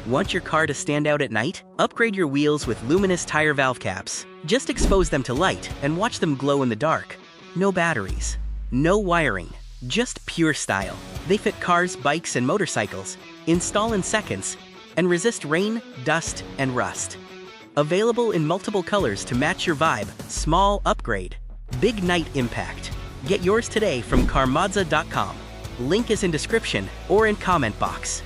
Want your car to stand out at night? Upgrade your wheels with Luminous tire valve caps. Just expose them to light and watch them glow in the dark. No batteries, no wiring, just pure style. They fit cars, bikes, and motorcycles, install in seconds, and resist rain, dust, and rust. Available in multiple colors to match your vibe. Small upgrade, big night impact. Get yours today from Carmodza.com. Link is in description or in comment box.